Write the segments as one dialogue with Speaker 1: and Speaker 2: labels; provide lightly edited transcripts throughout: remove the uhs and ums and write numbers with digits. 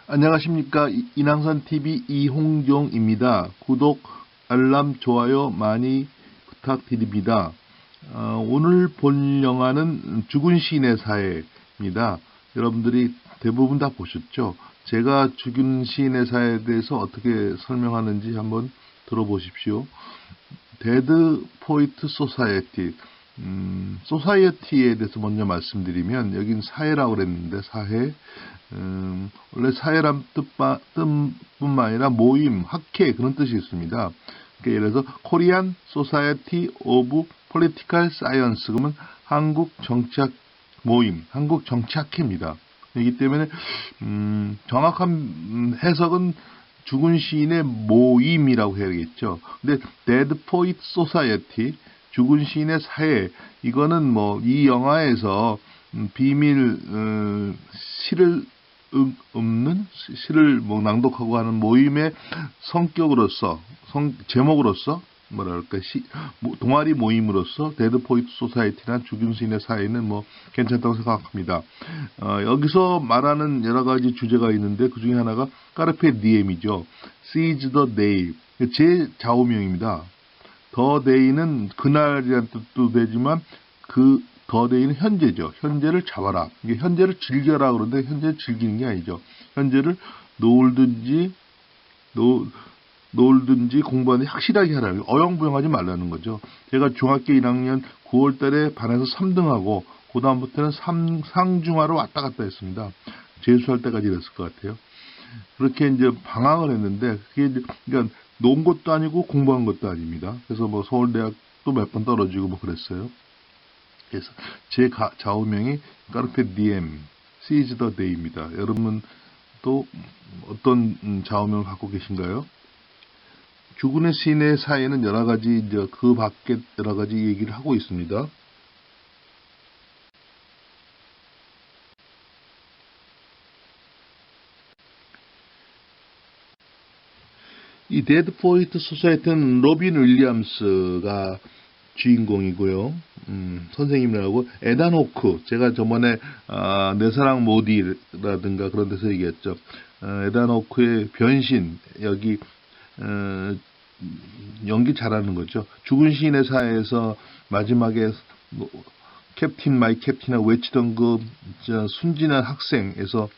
Speaker 1: 안녕하십니까. 인왕산TV 이홍종입니다. 구독, 알람, 좋아요 많이 부탁드립니다. 오늘 볼 영화는 죽은 시인의 사회입니다. 여러분들이 대부분 다 보셨죠? 제가 죽은 시인의 사회에 대해서 어떻게 설명하는지 한번 들어보십시오. 데드 포이트 소사이어티, 소사이어티에 대해서 먼저 말씀드리면, 여긴 사회라고 그랬는데, 사회. 원래 사회란 뜻뿐만 아니라 모임, 학회, 그런 뜻이 있습니다. 그러니까 예를 들어서, 코리안 소사이어티 오브 폴리티컬 사이언스, 그러면 한국 정치학 모임, 한국 정치학회입니다. 이기 때문에, 정확한 해석은 죽은 시인의 모임이라고 해야겠죠. 근데 데드 포이트 소사이어티, 죽은 시인의 사회, 이거는 뭐 이 영화에서 비밀 시를 읊는 시를 뭐 낭독하고 하는 모임의 성격으로서 제목으로서 뭐랄까 동아리 모임으로서 데드 포이트 소사이어티나 죽은 시인의 사회는 뭐 괜찮다고 생각합니다. 여기서 말하는 여러 가지 주제가 있는데 그 중에 하나가 까르페 디엠이죠. Seize the day. 제 좌우명입니다. The day는 그날이라는 뜻도 되지만 그 the day는 현재죠. 현재를 잡아라. 이게 현재를 즐겨라 그러는데 현재를 즐기는 게 아니죠. 현재를 놀든지 공부하는데 확실하게 하라. 어영부영하지 말라는 거죠. 제가 중학교 1학년 9월 달에 반에서 3등하고 그 다음부터는 상중하로 왔다 갔다 했습니다. 재수할 때까지 이랬을 것 같아요. 그렇게 이제 방황을 했는데 그게 이제 그러니까 논 것도 아니고 공부한 것도 아닙니다. 그래서 뭐 서울대학도 몇 번 떨어지고 뭐 그랬어요. 그래서 제 좌우명이 까르페 디엠, Seize the day입니다. 여러분 또 어떤 좌우명을 갖고 계신가요? 죽은 시인의 사회는 여러 가지 이제 그 밖에 여러 가지 얘기를 하고 있습니다. 이 데드 포이트 소사이어티는 로빈 윌리엄스가 주인공이고요. 선생님이라고 에단 호크, 제가 저번에 내 사랑 모디라든가 그런 데서 얘기했죠. 에단 호크의 변신, 여기 연기 잘하는 거죠. 죽은 시인의 사회에서 마지막에 뭐, 캡틴 마이 캡틴이라고 외치던 그 순진한 학생에서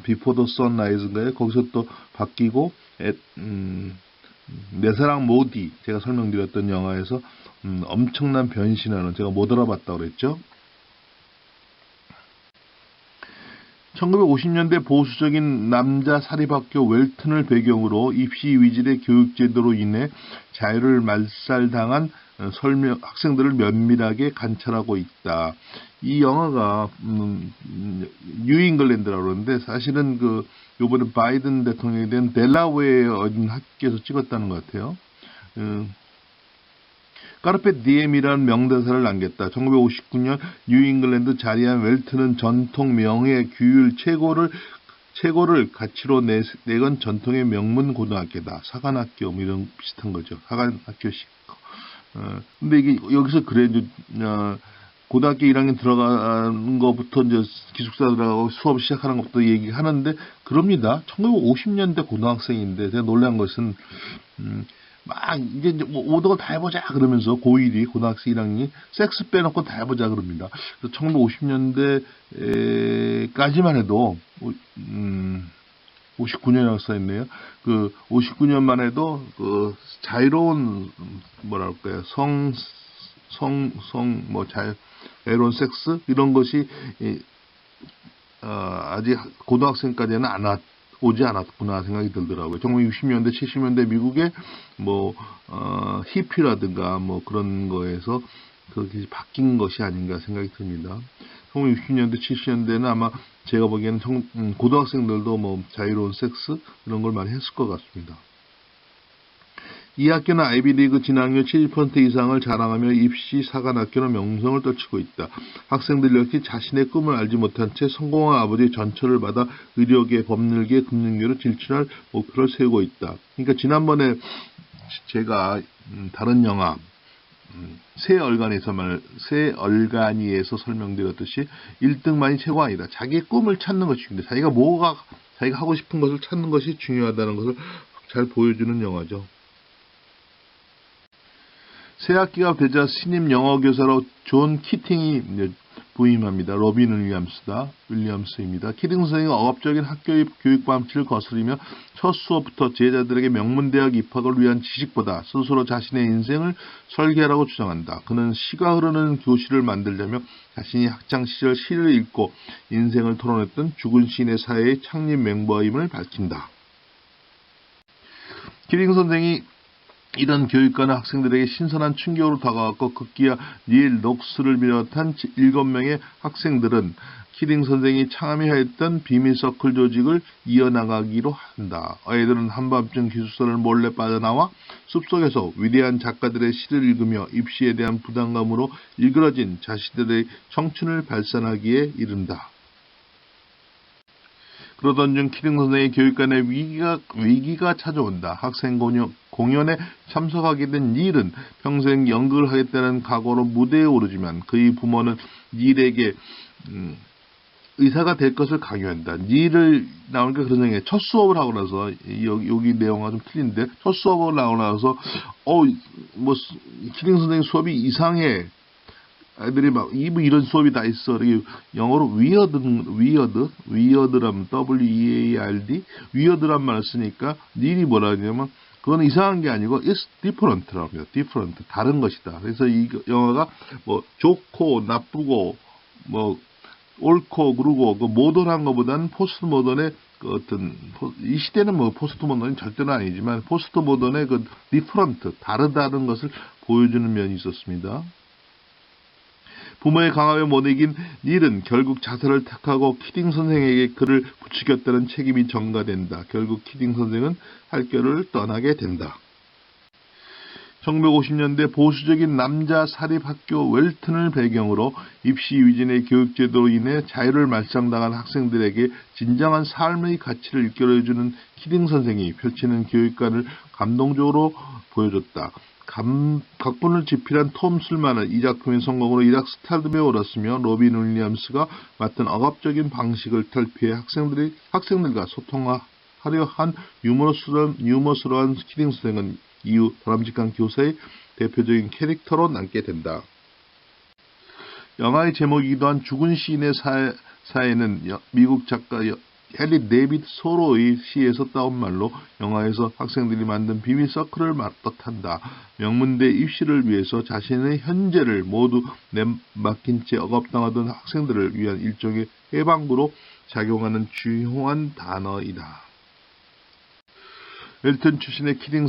Speaker 1: 비포 더 선라이즈인가요? 거기서 또 바뀌고 내 사랑 모디, 제가 설명드렸던 영화에서 엄청난 변신하는, 제가 못 알아봤다고 그랬죠. 1950년대 보수적인 남자 사립학교 웰튼을 배경으로 입시 위질의 교육제도로 인해 자유를 말살당한 학생들을 면밀하게 관찰하고 있다. 이 영화가 뉴잉글랜드라고 그러는데 사실은 그 요번에 바이든 대통령이 된 델라웨어 어딘 학교에서 찍었다는 것 같아요. 까르페 디엠이라는 명대사를 남겼다. 1959년 뉴잉글랜드 자리한 웰튼은 전통 명예 규율 최고를 가치로 내건 전통의 명문 고등학교다. 사관학교 뭐 이런 비슷한 거죠. 사관학교식. 근데 이게 여기서 그래 고등학교 1학년 들어가는 것부터 이제 기숙사 들어가고 수업 시작하는 것부터 얘기하는데 그럽니다. 1950년대 고등학생인데 제가 놀란 것은 막 이제 모든 걸 다 해보자 그러면서 고1이 고등학생 1학년이 섹스 빼놓고 다 해보자 그럽니다. 그래서 1950년대까지만 해도 59년이라고 써있네요. 그 59년만 해도 그 자유로운 뭐랄까요 자유로운 섹스 이런 것이 아직 고등학생까지는 오지 않았구나 생각이 들더라고요. 1960년대, 70년대 미국의 히피라든가 뭐 그런 거에서 그렇게 바뀐 것이 아닌가 생각이 듭니다. 1960년대, 70년대는 아마 제가 보기에는 고등학생들도 뭐 자유로운 섹스 이런 걸 많이 했을 것 같습니다. 이 학교는 아이비리그 진학률 70% 이상을 자랑하며 입시 사관학교로 명성을 떨치고 있다. 학생들이 역시 자신의 꿈을 알지 못한 채 성공한 아버지의 전처를 받아 의료계, 법률계, 금융계로 진출할 목표를 세우고 있다. 그러니까 지난번에 제가 다른 영화 새 얼간이에서 설명드렸듯이 1등만이 최고가 아니다. 자기의 꿈을 찾는 것이 중요합니다. 자기가 하고 싶은 것을 찾는 것이 중요하다는 것을 잘 보여주는 영화죠. 새 학기가 되자 신임 영어 교사로 존 키팅이 부임합니다. 로빈 윌리엄스입니다. 키팅 선생은 억압적인 학교의 교육 방침을 거스르며 첫 수업부터 제자들에게 명문대학 입학을 위한 지식보다 스스로 자신의 인생을 설계하라고 주장한다. 그는 시가 흐르는 교실을 만들자며 자신이 학창시절 시를 읽고 인생을 토론했던 죽은 시인의 사회의 창립 멤버임을 밝힌다. 키팅 선생이 이런 교육과는 학생들에게 신선한 충격으로 다가왔고 급기야 닐 녹스를 비롯한 7명의 학생들은 키팅 선생이 창암하였던 비밀서클 조직을 이어나가기로 한다. 아이들은 한밤중 기숙사를 몰래 빠져나와 숲속에서 위대한 작가들의 시를 읽으며 입시에 대한 부담감으로 일그러진 자신들의 청춘을 발산하기에 이른다. 그러던 중 키팅 선생의 교육관에 위기가 찾아온다. 학생 공연에 참석하게 된 닐은 평생 연극을 하겠다는 각오로 무대에 오르지만 그의 부모는 닐에게 의사가 될 것을 강요한다. 닐을 나오니까 그런 생각에 첫 수업을 하고 나서 여기 내용과 좀 틀린데 첫 수업을 하고 나서 키팅 선생 수업이 이상해. 애들이 막 이런 수업이 다 있어. 이렇게 영어로 위어드라면 W-E-A-R-D 위어드란 말을 쓰니까 닐이 뭐라 하냐면 그건 이상한 게 아니고 it's different라고 합니다. different 다른 것이다. 그래서 이 영화가 좋고 나쁘고 옳고 그르고 그 모던한 것보다는 포스트 모던의 이 시대는 포스트 모던이 절대는 아니지만 포스트 모던의 그 different 다르다는 것을 보여주는 면이 있었습니다. 부모의 강압에 못 이긴 닐은 결국 자살을 택하고 키팅 선생에게 그를 부추겼다는 책임이 전가된다. 결국 키팅 선생은 학교를 떠나게 된다. 1950년대 보수적인 남자 사립학교 웰튼을 배경으로 입시 위진의 교육제도로 인해 자유를 말살당한 학생들에게 진정한 삶의 가치를 일깨워주는 키팅 선생이 펼치는 교육관을 감동적으로 보여줬다. 각본을 집필한 톰 술만은 이 작품의 성공으로 일학 스타덤에 오랐으며 로빈 윌리엄스가 맡은 억압적인 방식을 탈피해 학생들과 소통하려 한 유머스러운 키팅 선생은 이후 바람직한 교사의 대표적인 캐릭터로 남게 된다. 영화의 제목이기도 한 죽은 시인의 사회는 미국 작가 헨리 데이비드 소로의 시에서 따온 말로 영화에서 학생들이 만든 비밀 서클을 뜻한다. 명문대 입시를 위해서 자신의 현재를 모두 내맡긴 채 억압당하던 학생들을 위한 일종의 해방구로 작용하는 중요한 단어이다. 웰튼 출신의 키팅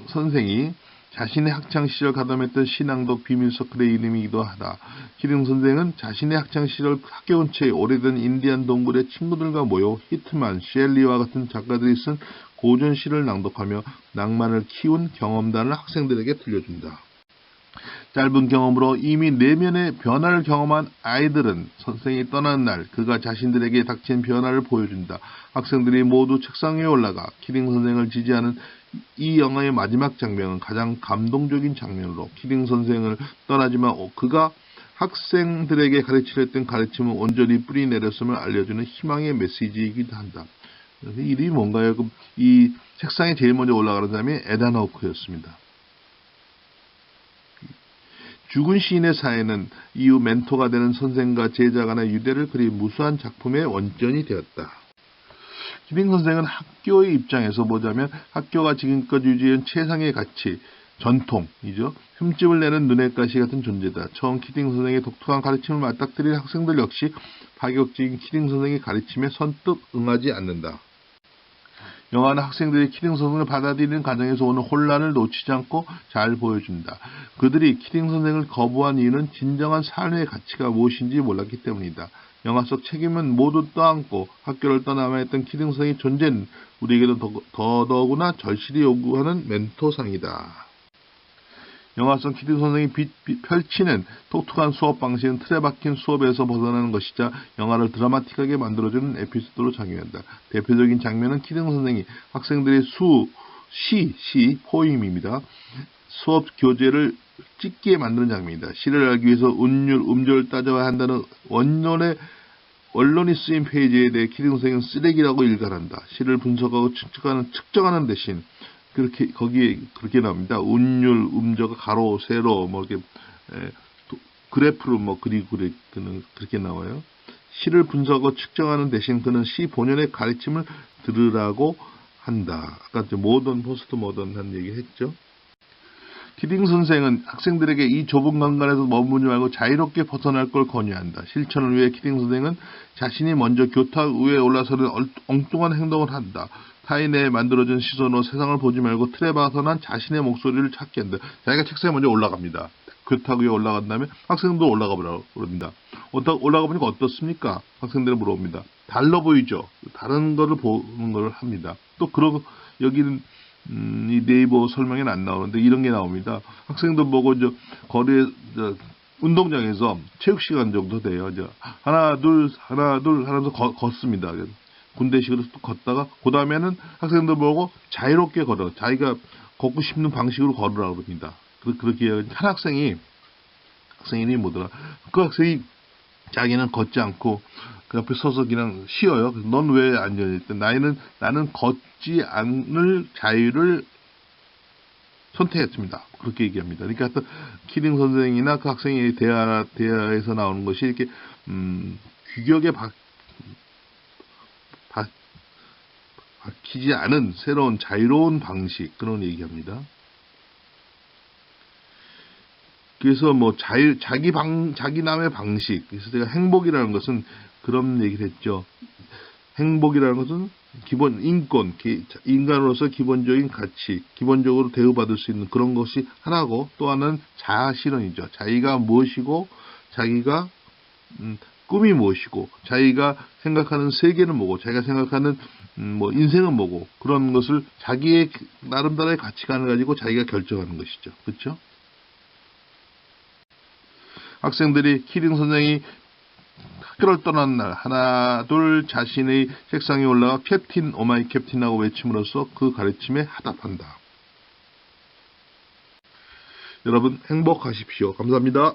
Speaker 1: 선생이 자신의 학창시절 가담했던 신앙독 비밀서클의 이름이기도 하다. 키팅 선생은 자신의 학창시절 학교 근처의 오래된 인디안 동굴의 친구들과 모여 히트만, 셸리와 같은 작가들이 쓴 고전시를 낭독하며 낭만을 키운 경험담을 학생들에게 들려준다. 짧은 경험으로 이미 내면의 변화를 경험한 아이들은 선생이 떠나는 날 그가 자신들에게 닥친 변화를 보여준다. 학생들이 모두 책상 위에 올라가 키팅 선생을 지지하는 이 영화의 마지막 장면은 가장 감동적인 장면으로 키팅 선생을 떠나지만 그가 학생들에게 가르치려 했던 가르침은 온전히 뿌리 내렸음을 알려주는 희망의 메시지이기도 한다. 이름이 뭔가요? 이 책상에 제일 먼저 올라가는 사람이 에단 호크였습니다. 죽은 시인의 사회는 이후 멘토가 되는 선생과 제자 간의 유대를 그린 무수한 작품의 원전이 되었다. 키팅 선생은 학교의 입장에서 보자면 학교가 지금껏 유지한 최상의 가치, 전통이죠. 흠집을 내는 눈의 가시 같은 존재다. 처음 키팅 선생의 독특한 가르침을 맞닥뜨린 학생들 역시 파격적인 키팅 선생의 가르침에 선뜻 응하지 않는다. 영화는 학생들이 키팅 선생을 받아들이는 과정에서 오는 혼란을 놓치지 않고 잘 보여준다. 그들이 키팅 선생을 거부한 이유는 진정한 삶의 가치가 무엇인지 몰랐기 때문이다. 영화 속 책임은 모두 떠안고 학교를 떠나야 했던 키팅 선생의 존재는 우리에게도 더더구나 절실히 요구하는 멘토상이다. 영화 속 키팅 선생이 펼치는 독특한 수업 방식은 틀에 박힌 수업에서 벗어나는 것이자 영화를 드라마틱하게 만들어주는 에피소드로 작용한다. 대표적인 장면은 키팅 선생이 학생들의 포임입니다. 수업 교재를 찍게 만드는 장면입니다. 시를 알기 위해서 운율, 음조를 따져야 한다는 원론이 쓰인 페이지에 대해 키딩 선생은 쓰레기라고 일갈한다. 시를 분석하고 측정하는 대신 거기에 그렇게 나옵니다. 운율, 음조가 가로, 세로, 뭐 이렇게 그래프로 뭐 그리고 그렇게 나와요. 시를 분석하고 측정하는 대신 그는 시 본연의 가르침을 들으라고 한다. 아까 모던, 포스트 모던한 얘기 했죠. 키딩 선생은 학생들에게 이 좁은 공간에서 머무르지 말고 자유롭게 벗어날 걸 권유한다. 실천을 위해 키딩 선생은 자신이 먼저 교탁 위에 올라서는 엉뚱한 행동을 한다. 타인의 만들어진 시선으로 세상을 보지 말고 틀에 벗어난 자신의 목소리를 찾게 한다. 자기가 책상에 먼저 올라갑니다. 교탁 위에 올라간 다음에 학생들도 올라가 보라고 그럽니다. 올라가 보니까 어떻습니까? 학생들은 물어봅니다. 달라 보이죠? 다른 거를 보는 걸 합니다. 또 여기는 이 네이버 설명에는 안 나오는데 이런 게 나옵니다. 학생들 보고 거리에 운동장에서 체육 시간 정도 돼요. 하나 둘 하면서 걷습니다. 군대식으로 걷다가 그 다음에는 학생들 보고 자유롭게 걸어. 자기가 걷고 싶은 방식으로 걸으라고 그럽니다. 그렇게 한 학생이 뭐더라? 그 학생이 자기는 걷지 않고 그 옆에 서서 그냥 쉬어요. 넌 왜 앉아있대? 나는 걷지 않을 자유를 선택했습니다. 그렇게 얘기합니다. 그러니까 하여튼 키딩 선생이나 그 학생의 대화에서 나오는 것이 이렇게 규격에 박히지 않은 새로운 자유로운 방식, 그런 얘기합니다. 그래서 뭐 자기 남의 방식. 그래서 제가 행복이라는 것은 그런 얘기를 했죠. 행복이라는 것은 기본 인권, 인간으로서 기본적인 가치, 기본적으로 대우받을 수 있는 그런 것이 하나고, 또 하나는 자아 실현이죠. 자기가 무엇이고, 자기가 꿈이 무엇이고, 자기가 생각하는 세계는 뭐고, 자기가 생각하는 뭐 인생은 뭐고, 그런 것을 자기의 나름대로의 가치관을 가지고 자기가 결정하는 것이죠. 그렇죠? 학생들이 키딩 선생이 학교를 떠난 날 하나 둘 자신의 책상에 올라가 캡틴 오마이 캡틴하고 외침으로써 그 가르침에 하답한다. 여러분 행복하십시오. 감사합니다.